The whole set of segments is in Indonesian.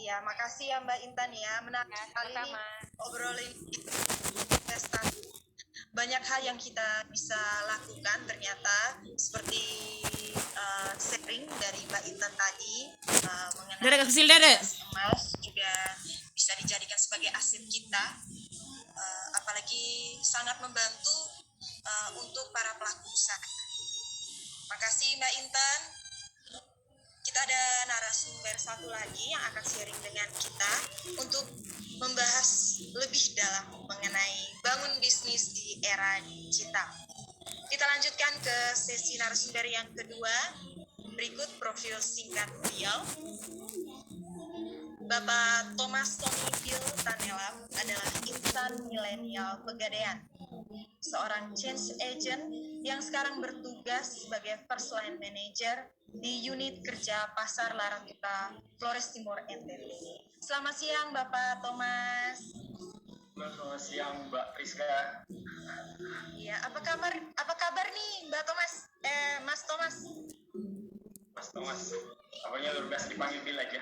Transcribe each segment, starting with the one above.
Ya, makasih ya Mbak Intan ya. Menarik sekali nih obrolin investasi. Banyak hal yang kita bisa lakukan ternyata, seperti sharing dari Mbak Intan tadi mengenai emas juga bisa dijadikan sebagai aset kita, apalagi sangat membantu untuk para pelaku usaha. Makasih Mbak Intan. Kita ada narasumber satu lagi yang akan sharing dengan kita untuk membahas lebih dalam mengenai bangun bisnis di era digital. Kita lanjutkan ke sesi narasumber yang kedua. Berikut profil singkat beliau. Bapak Thomas Sonifil Tanelam adalah insan milenial Pegadaian, seorang change agent yang sekarang bertugas sebagai first line manager di unit kerja Pasar Laratuka, Flores Timur, NTT. Selamat siang Bapak Thomas. Selamat siang Mbak Priska. Iya, apa kabar nih Mbak Thomas? Mas Thomas. Mas Thomas, apanya luar biasa dipanggil Bill aja.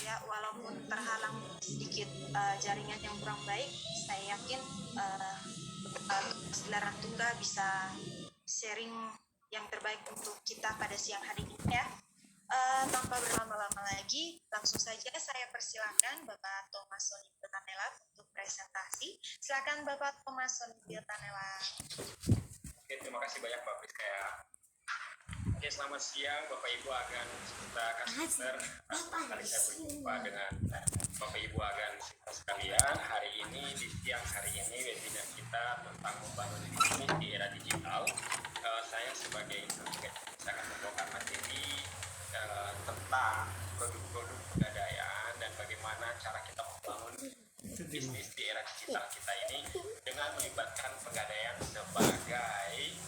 Ya, walaupun terhalang sedikit jaringan yang kurang baik, saya yakin Laratuka bisa sharing yang terbaik untuk kita pada siang hari ini ya. Tanpa berlama-lama lagi, langsung saja saya persilakan Bapak Thomas Sonifil Tanelam untuk presentasi. Silakan Bapak Thomas Sonifil Tanelam. Oke, terima kasih banyak Mbak Priska ya. Oke, selamat siang Bapak Ibu agan serta customer. Kali saya berjumpa dengan Bapak Ibu agan sekalian. Hari ini, di siang hari ini, webinar kita tentang membangun bisnis di era digital. Saya sebagai saya akan membawakan materi tentang produk-produk pegadaian dan bagaimana cara kita membangun bisnis di era digital kita ini dengan melibatkan pegadaian sebagai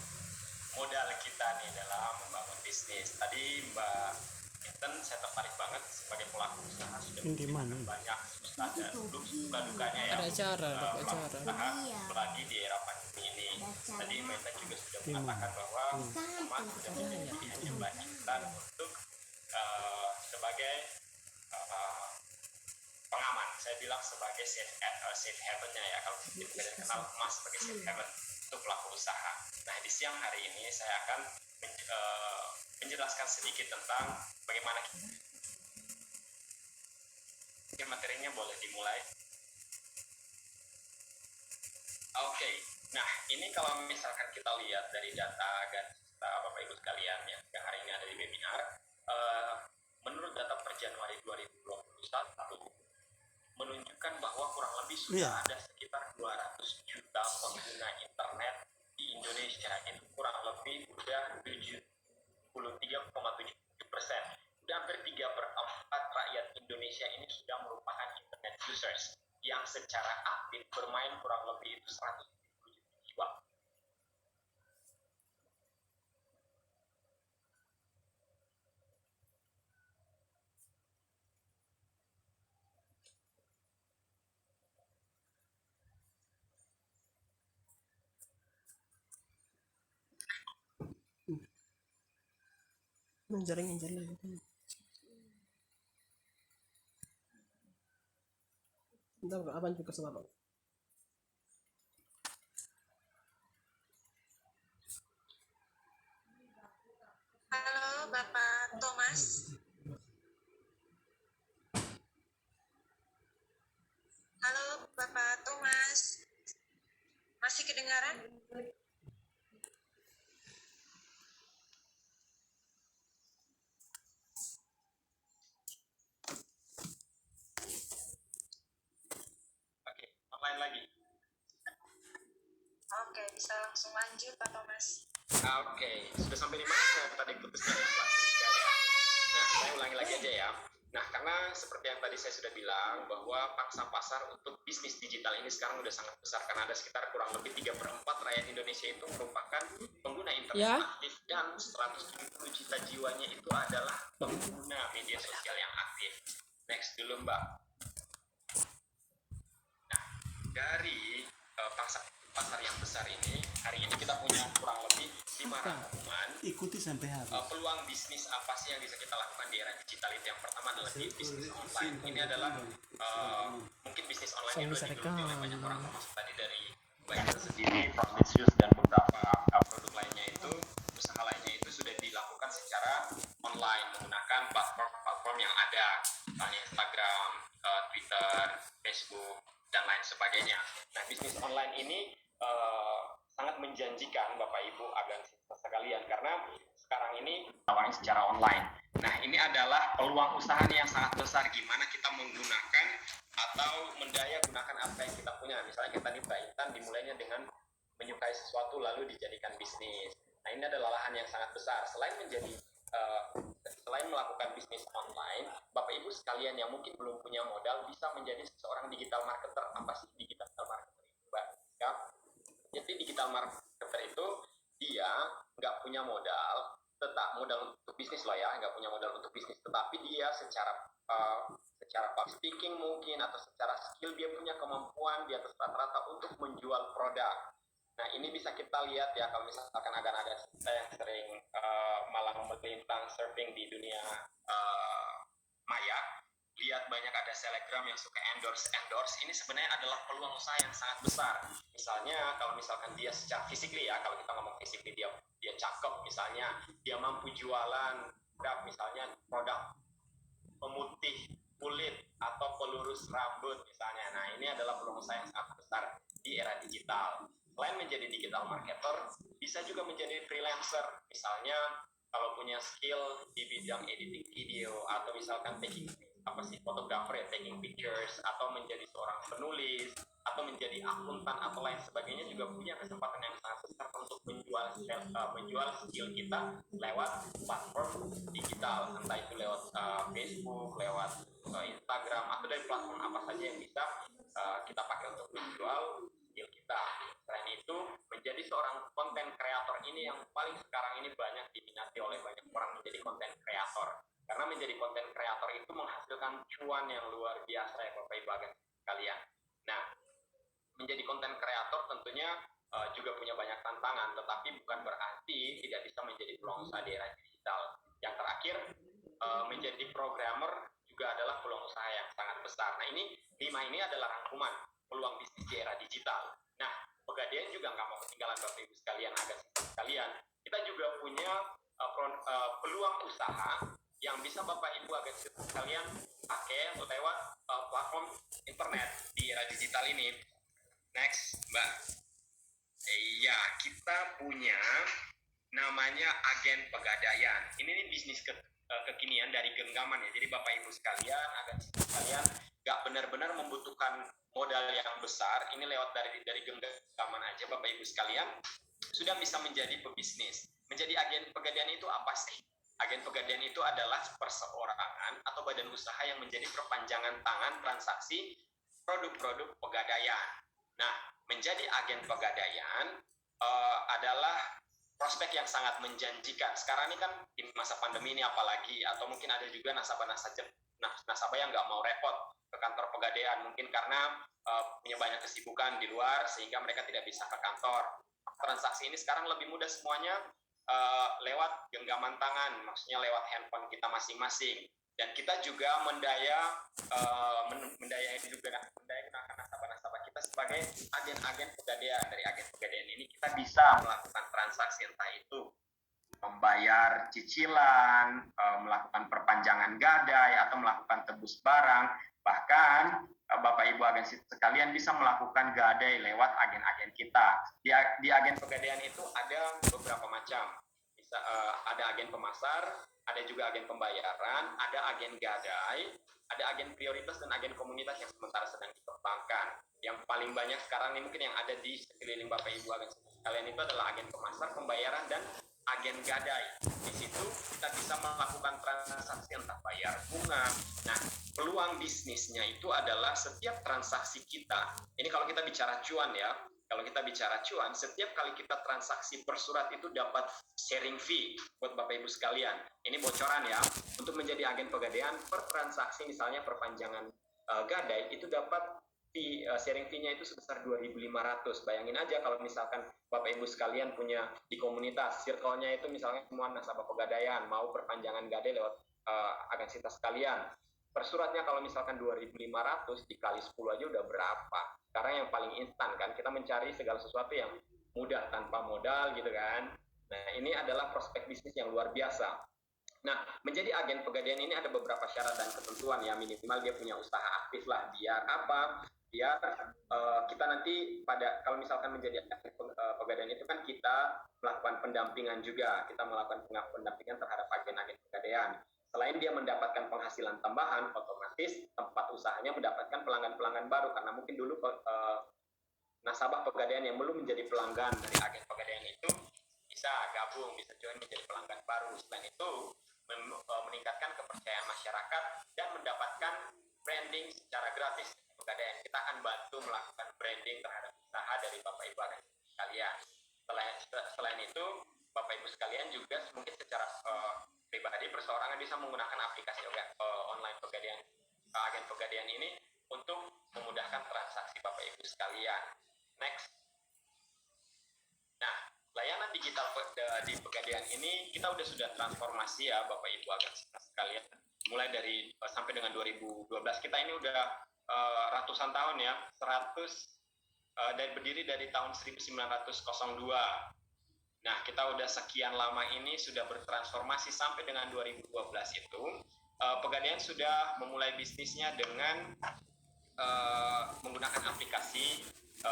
modal kita nih dalam membangun bisnis. Tadi Mbak Intan saya tertarik banget sebagai pelaku usaha sudah menceritakan banyak susah dan duka-dukanya ya. Ada acara. Apalagi di era pandemi ini. Tadi Mbak Intan juga sudah mengatakan bahwa emas sudah menjadi pilihan Mbak Intan untuk sebagai pengaman. Saya bilang sebagai safe haven-nya ya, kalau kita kenal emas sebagai safe haven untuk pelaku usaha. Nah, di siang hari ini saya akan menjelaskan sedikit tentang bagaimana materinya. Boleh dimulai. Oke. Nah, ini kalau misalkan kita lihat dari data Bapak Ibu sekalian ya, yang hari ini ada di webinar, menurut data per Januari 2021 menunjukkan bahwa kurang lebih sudah ada sekitar 200 juta pengguna internet di Indonesia. Itu kurang lebih udah 73,7%. Udah hampir 3/4 rakyat Indonesia ini sudah merupakan internet users yang secara aktif bermain kurang lebih itu 170 jiwa. Jaring. Bentar, apa juga sama Bang? Halo Bapak Thomas. Halo Bapak Thomas. Masih kedengaran? Online lagi. Oke, bisa langsung lanjut Pak Thomas. Oke, sudah sampai di mana tadi putusnya ya Mbak Priska ya. Nah, saya ulangi lagi aja ya. Nah, karena seperti yang tadi saya sudah bilang bahwa pangsa pasar untuk bisnis digital ini sekarang udah sangat besar, karena ada sekitar kurang lebih 3/4 rakyat Indonesia itu merupakan pengguna internet aktif, dan 170 juta jiwanya itu adalah pengguna media sosial yang aktif. Next dulu Mbak. Nah, dari pangsa pasar yang besar ini, hari ini kita punya kurang lebih 500 ikuti sampai habis. Peluang bisnis apa sih yang bisa kita lakukan di era digital itu? Yang pertama adalah bisnis online. Ini adalah mungkin bisnis online yang sudah digeluti oleh banyak orang, termasuk tadi dari Mbak Ita sendiri, Prometheus dan beberapa produk lainnya itu, usaha lainnya itu sudah dilakukan secara online menggunakan platform yang ada, misalnya Instagram, Twitter, Facebook, dan lain sebagainya. Nah, bisnis online ini sangat menjanjikan Bapak Ibu agan sekalian, karena sekarang ini tawarin secara online. Nah, ini adalah peluang usaha yang sangat besar, gimana kita menggunakan atau mendaya gunakan apa yang kita punya. Misalnya kita nih Mbak Intan dimulainya dengan menyukai sesuatu lalu dijadikan bisnis. Nah, ini adalah lahan yang sangat besar. Selain melakukan bisnis online, Bapak Ibu sekalian yang mungkin belum punya modal bisa menjadi seorang digital marketer. Apa sih digital marketer itu, Mbak? Ya. Jadi digital marketer itu dia nggak punya modal, tetap modal untuk bisnis loh ya, nggak punya modal untuk bisnis, tetapi dia secara public speaking mungkin atau secara skill dia punya kemampuan di atas rata-rata untuk menjual produk. Nah, ini bisa kita lihat ya, kalau misalkan ada saya yang sering malah melintang surfing di dunia maya, lihat banyak ada selebgram yang suka endorse. Ini sebenarnya adalah peluang usaha yang sangat besar. Misalnya kalau misalkan dia secara fisik ya, kalau kita ngomong fisik dia cakep, misalnya dia mampu jualan produk, misalnya produk pemutih kulit atau pelurus rambut misalnya. Nah, ini adalah peluang usaha yang sangat besar di era digital. Selain menjadi digital marketer, bisa juga menjadi freelancer. Misalnya kalau punya skill di bidang editing video atau misalkan fotografer ya, taking pictures, atau menjadi seorang penulis, atau menjadi akuntan atau lain sebagainya, juga punya kesempatan yang sangat besar untuk menjual skill kita lewat platform digital, entah itu lewat Facebook, lewat Instagram, atau dari platform apa saja yang bisa kita pakai untuk menjual skill kita. Selain itu, menjadi seorang konten kreator ini yang paling sekarang ini banyak diminati oleh banyak orang, menjadi konten kreator. Karena menjadi konten kreator itu menghasilkan cuan yang luar biasa ya Bapak Ibu sekalian. Nah, menjadi konten kreator tentunya juga punya banyak tantangan, tetapi bukan berarti tidak bisa menjadi peluang usaha di era digital. Yang terakhir, menjadi programmer juga adalah peluang usaha yang sangat besar. Nah, ini 5 ini adalah rangkuman peluang bisnis di era digital. Nah, Pegadaian juga nggak mau ketinggalan Bapak Ibu sekalian, sekalian. Kita juga punya peluang usaha yang bisa Bapak Ibu sekalian pakai lewat platform internet di era digital ini. Next, Mbak. Iya, kita punya namanya agen pegadaian. Ini nih bisnis kekinian dari genggaman ya. Jadi Bapak Ibu sekalian, agen sekalian nggak benar-benar membutuhkan modal yang besar. Ini lewat dari genggaman aja Bapak Ibu sekalian sudah bisa menjadi pebisnis. Menjadi agen pegadaian itu apa sih? Agen pegadaian itu adalah perseorangan atau badan usaha yang menjadi perpanjangan tangan transaksi produk-produk pegadaian. Nah, menjadi agen pegadaian adalah prospek yang sangat menjanjikan. Sekarang ini kan di masa pandemi ini apalagi, atau mungkin ada juga nasabah yang nggak mau repot ke kantor pegadaian, mungkin karena punya banyak kesibukan di luar sehingga mereka tidak bisa ke kantor. Transaksi ini sekarang lebih mudah semuanya lewat genggaman tangan, maksudnya lewat handphone kita masing-masing. Dan kita juga mendaya gunakan nasabah-nasabah kita sebagai agen-agen pegadaian. Dari agen pegadaian ini kita bisa melakukan transaksi, entah itu membayar cicilan, melakukan perpanjangan gadai, atau melakukan tebus barang. Bahkan Bapak Ibu agen sekalian bisa melakukan gadai lewat agen-agen kita. Di agen pegadaian itu ada beberapa macam. Bisa ada agen pemasar, ada juga agen pembayaran, ada agen gadai, ada agen prioritas, dan agen komunitas yang sementara sedang dikembangkan. Yang paling banyak sekarang ini mungkin yang ada di sekeliling Bapak Ibu agen sekalian itu adalah agen pemasar, pembayaran, dan agen gadai. Di situ kita bisa melakukan transaksi entah bayar bunga. Nah, peluang bisnisnya itu adalah setiap transaksi kita. Ini kalau kita bicara cuan ya. Kalau kita bicara cuan, setiap kali kita transaksi per surat itu dapat sharing fee buat Bapak Ibu sekalian. Ini bocoran ya. Untuk menjadi agen pegadaian per transaksi misalnya perpanjangan gadai itu dapat sharing fee-nya itu sebesar 2.500. Bayangin aja kalau misalkan Bapak Ibu sekalian punya di komunitas, circle-nya itu misalnya semua nasabah pegadaian, mau perpanjangan gadai lewat agensitas sekalian. Per suratnya kalau misalkan 2.500 dikali 10 aja udah berapa? Sekarang yang paling instan kan, kita mencari segala sesuatu yang mudah tanpa modal gitu kan. Nah, ini adalah prospek bisnis yang luar biasa. Nah, menjadi agen pegadaian ini ada beberapa syarat dan ketentuan ya, minimal dia punya usaha aktif lah. Biar apa? Biar kita nanti kalau misalkan menjadi agen pegadaian itu kan kita melakukan pendampingan juga. Kita melakukan pendampingan terhadap agen-agen pegadaian. Selain dia mendapatkan penghasilan tambahan, otomatis tempat usahanya mendapatkan pelanggan-pelanggan baru. Karena mungkin dulu nasabah pegadaian yang belum menjadi pelanggan dari agen pegadaian itu bisa gabung, bisa join menjadi pelanggan baru. Selain itu, meningkatkan kepercayaan masyarakat dan mendapatkan branding secara gratis pegadaian. Kita akan bantu melakukan branding terhadap usaha dari Bapak Ibu agen sekalian. Selain itu, Bapak Ibu sekalian juga mungkin secara pribadi perseorangan bisa menggunakan aplikasi online pegadaian agen pegadaian ini untuk memudahkan transaksi Bapak Ibu sekalian. Next. Nah, layanan digital di pegadaian ini kita sudah transformasi ya Bapak Ibu agen sekalian. Mulai dari sampai dengan 2012 kita ini udah ratusan tahun ya, berdiri dari tahun 1902. Nah, kita udah sekian lama ini sudah bertransformasi sampai dengan 2012 itu pegadaian sudah memulai bisnisnya dengan menggunakan aplikasi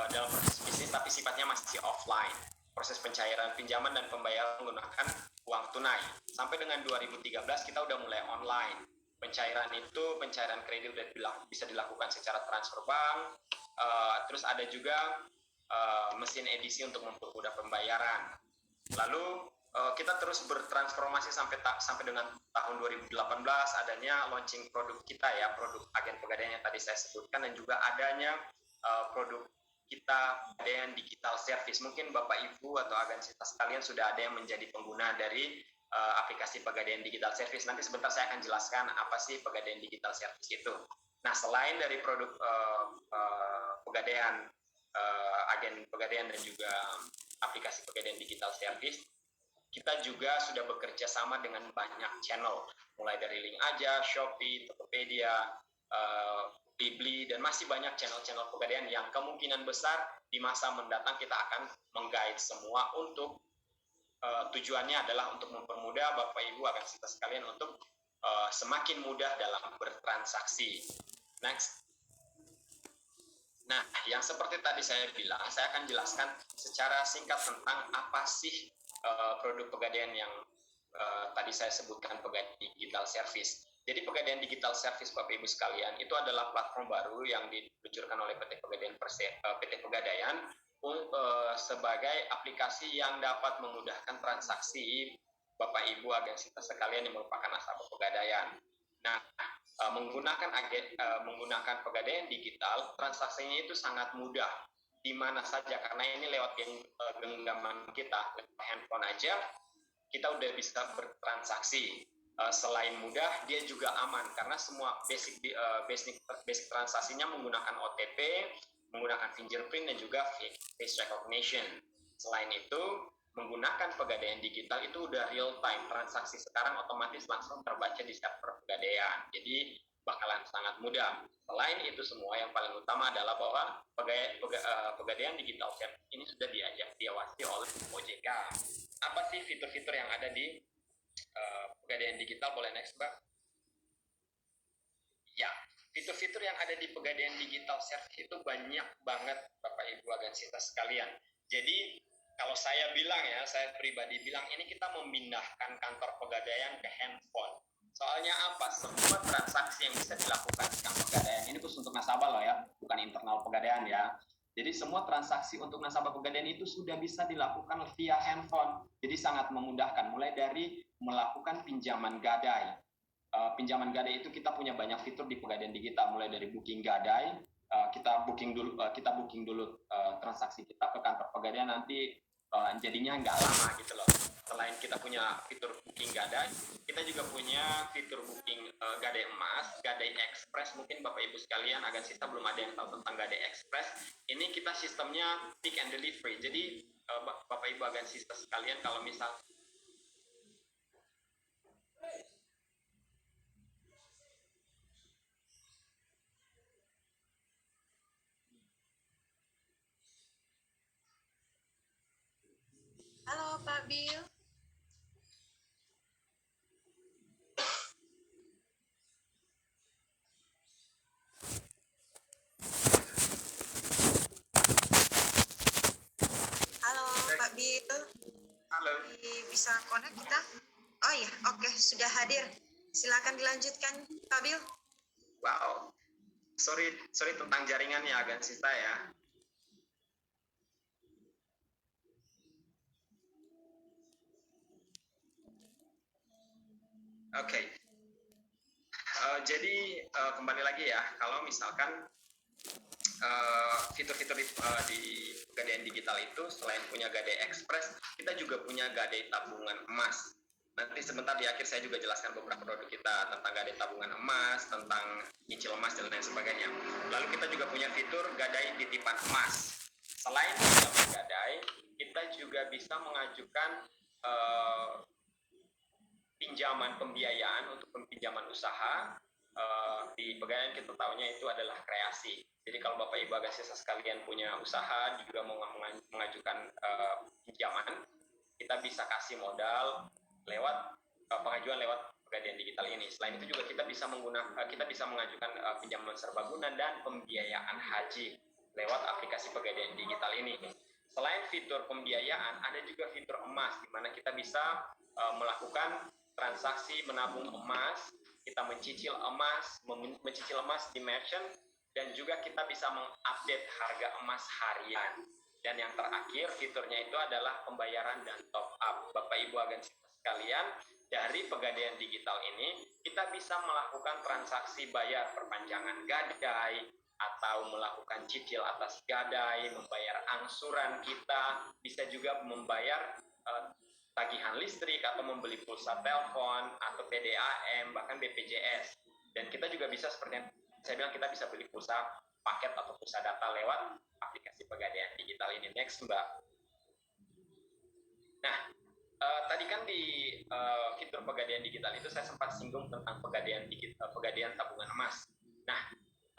dalam proses bisnis, tapi sifatnya masih offline. Proses pencairan pinjaman dan pembayaran menggunakan uang tunai. Sampai dengan 2013 kita udah mulai online. Pencairan kredit udah bisa dilakukan secara transfer bank. Terus ada juga mesin edisi untuk mempermudah pembayaran. Lalu kita terus bertransformasi sampai dengan tahun 2018 adanya launching produk kita ya, produk agen pegadaian yang tadi saya sebutkan, dan juga adanya produk kita pegadaian digital service. Mungkin Bapak Ibu atau agensitas sekalian sudah ada yang menjadi pengguna dari aplikasi pegadaian digital service. Nanti sebentar saya akan jelaskan apa sih pegadaian digital service itu. Nah, selain dari produk pegadaian agen pegadaian dan juga aplikasi pegadaian digital service, kita juga sudah bekerja sama dengan banyak channel, mulai dari Link Aja, Shopee, Tokopedia, Blibli, dan masih banyak channel-channel pegadaian yang kemungkinan besar di masa mendatang kita akan meng-guide semua untuk tujuannya adalah untuk mempermudah Bapak Ibu agensitas sekalian untuk semakin mudah dalam bertransaksi. Next. Nah, yang seperti tadi saya bilang, saya akan jelaskan secara singkat tentang apa sih produk pegadaian yang tadi saya sebutkan, pegadaian digital service. Jadi pegadaian digital service Bapak Ibu sekalian itu adalah platform baru yang diluncurkan oleh PT Pegadaian sebagai aplikasi yang dapat memudahkan transaksi Bapak Ibu agensitas sekalian yang merupakan nasabah pegadaian. Nah, menggunakan pegadaian digital, transaksinya itu sangat mudah di mana saja, karena ini lewat genggaman kita, lewat handphone aja kita udah bisa bertransaksi. Selain mudah, dia juga aman karena semua basic transaksinya menggunakan OTP, menggunakan fingerprint dan juga face recognition. Selain itu, menggunakan pegadaian digital itu udah real time, transaksi sekarang otomatis langsung terbaca di server pegadaian. Jadi bakalan sangat mudah. Selain itu semua, yang paling utama adalah bahwa pegadaian digital service ini sudah diawasi oleh OJK. Apa sih fitur-fitur yang ada di pegadaian digital? Boleh next, Mbak? Ya, fitur-fitur yang ada di pegadaian digital service itu banyak banget Bapak Ibu agensitas sekalian. Jadi kalau saya bilang ya, saya pribadi bilang ini kita memindahkan kantor pegadaian ke handphone. Soalnya apa? Semua transaksi yang bisa dilakukan di kantor pegadaian ini khusus untuk nasabah loh ya, bukan internal pegadaian ya. Jadi semua transaksi untuk nasabah pegadaian itu sudah bisa dilakukan via handphone. Jadi sangat memudahkan, mulai dari melakukan pinjaman gadai. Pinjaman gadai itu kita punya banyak fitur di pegadaian digital, mulai dari booking gadai, kita booking dulu transaksi kita ke kantor pegadaian, nanti jadinya nggak lama gitu loh. Selain kita kita punya fitur booking gadai, kita juga punya fitur booking gadai emas, gadai express. Mungkin Bapak Ibu sekalian agan sista belum ada yang tahu tentang gadai express. Ini kita sistemnya pick and delivery. Jadi Bapak Ibu agan sista sekalian, kalau misal Halo Pak Bill. Halo Pak Bill. halo. Bisa connect kita? Oh iya, oke, sudah hadir. Silakan dilanjutkan Pak Bill. Wow. Sorry tentang jaringannya agan sista ya. Oke. Jadi kembali lagi ya, kalau misalkan fitur-fitur di Pegadaian Digital itu selain punya Gadai Express, kita juga punya Gadai Tabungan Emas. Nanti sebentar di akhir saya juga jelaskan beberapa produk kita tentang Gadai Tabungan Emas, tentang nyicil emas dan lain sebagainya. Lalu kita juga punya fitur Gadai Titipan Emas. Selain pinjaman Gadai, kita juga bisa mengajukan pinjaman pembiayaan untuk pinjaman usaha. Di Pegadaian kita tahunya itu adalah kreasi. Jadi kalau Bapak Ibu agan sista sekalian punya usaha juga mau mengajukan pinjaman, kita bisa kasih modal lewat pengajuan lewat Pegadaian Digital ini. Selain itu juga kita bisa mengajukan pinjaman serbaguna dan pembiayaan haji lewat aplikasi Pegadaian Digital ini. Selain fitur pembiayaan, ada juga fitur emas di mana kita bisa melakukan transaksi menabung emas, kita mencicil emas di merchant, dan juga kita bisa mengupdate harga emas harian. Dan yang terakhir fiturnya itu adalah pembayaran dan top up. Bapak Ibu agan sista sekalian, dari Pegadaian Digital ini kita bisa melakukan transaksi bayar perpanjangan gadai atau melakukan cicil atas gadai, membayar angsuran kita, bisa juga membayar tagihan listrik atau membeli pulsa telepon atau PDAM, bahkan BPJS. Dan kita juga bisa seperti yang saya bilang, kita bisa beli pulsa paket atau pulsa data lewat aplikasi Pegadaian Digital ini. Next Mbak. Nah, tadi kan di fitur Pegadaian Digital itu saya sempat singgung tentang Pegadaian Tabungan Emas. Nah,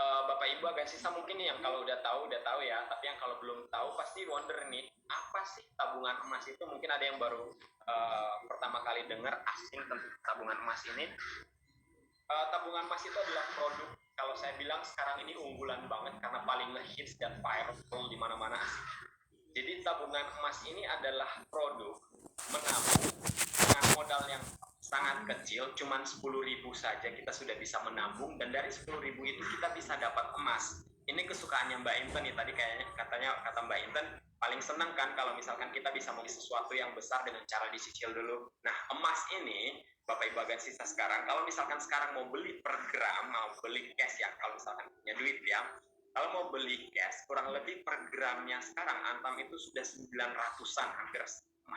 Bapak Ibu agan sista mungkin yang kalau udah tahu ya, tapi yang kalau belum tahu pasti wonder nih, apa sih tabungan emas itu? Mungkin ada yang baru pertama kali dengar asing tentang tabungan emas ini. Tabungan emas itu adalah produk, kalau saya bilang sekarang ini unggulan banget karena paling ngehits dan viral di mana-mana. Jadi tabungan emas ini adalah produk menabung dengan modal yang sangat kecil, cuman 10.000 saja kita sudah bisa menabung, dan dari 10.000 itu kita bisa dapat emas. Ini kesukaannya Mbak Inten nih, tadi kata Mbak Inten paling senang kan kalau misalkan kita bisa membeli sesuatu yang besar dengan cara dicicil dulu. Nah, emas ini Bapak Ibu agan sista sekarang, kalau misalkan sekarang mau beli per gram, mau beli cash ya, kalau misalkan punya duit ya, kalau mau beli cash kurang lebih per gramnya sekarang Antam itu sudah 900-an,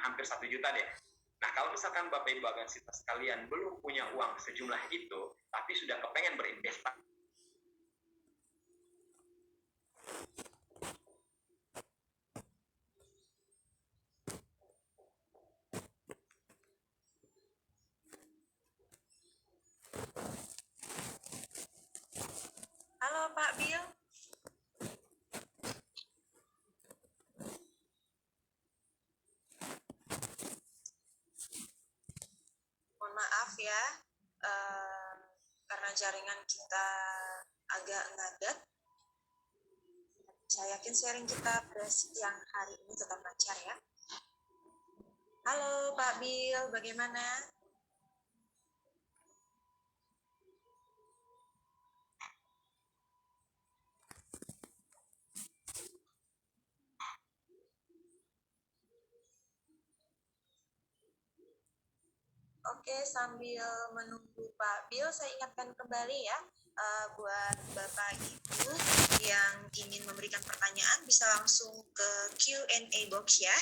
hampir 1 juta deh. Nah, kalau misalkan Bapak Ibu agan sista sekalian belum punya uang sejumlah itu, tapi sudah kepengen berinvestasi, Halo Pak Bill. Mohon maaf ya, karena jaringan kita agak ngadat. Saya yakin sharing kita pada siang hari ini tetap lancar ya. Halo Pak Bill, bagaimana? Oke, sambil menunggu Pak Bill, saya ingatkan kembali ya, buat Bapak Ibu yang ingin memberikan pertanyaan bisa langsung ke Q&A box ya.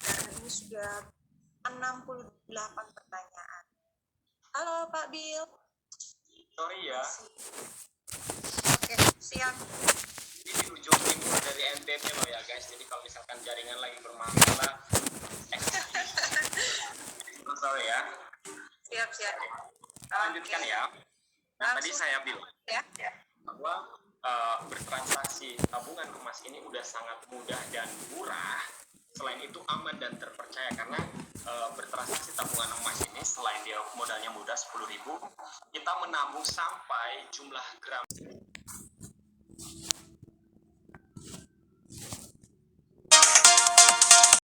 Karena ini sudah 68 pertanyaan. Halo Pak Bill. Sorry ya, Oke, siap. ini di ujung timur dari NTT loh ya guys. Jadi kalau misalkan jaringan lagi bermasalah, sorry ya. Siap. Lanjutkan Oke. ya. Nah, tadi Langsung saya bilang ya. bahwa bertransaksi tabungan emas ini udah sangat mudah dan murah. Selain itu aman dan terpercaya karena bertransaksi tabungan emas ini selain dia modalnya mudah 10.000, kita menabung sampai jumlah gram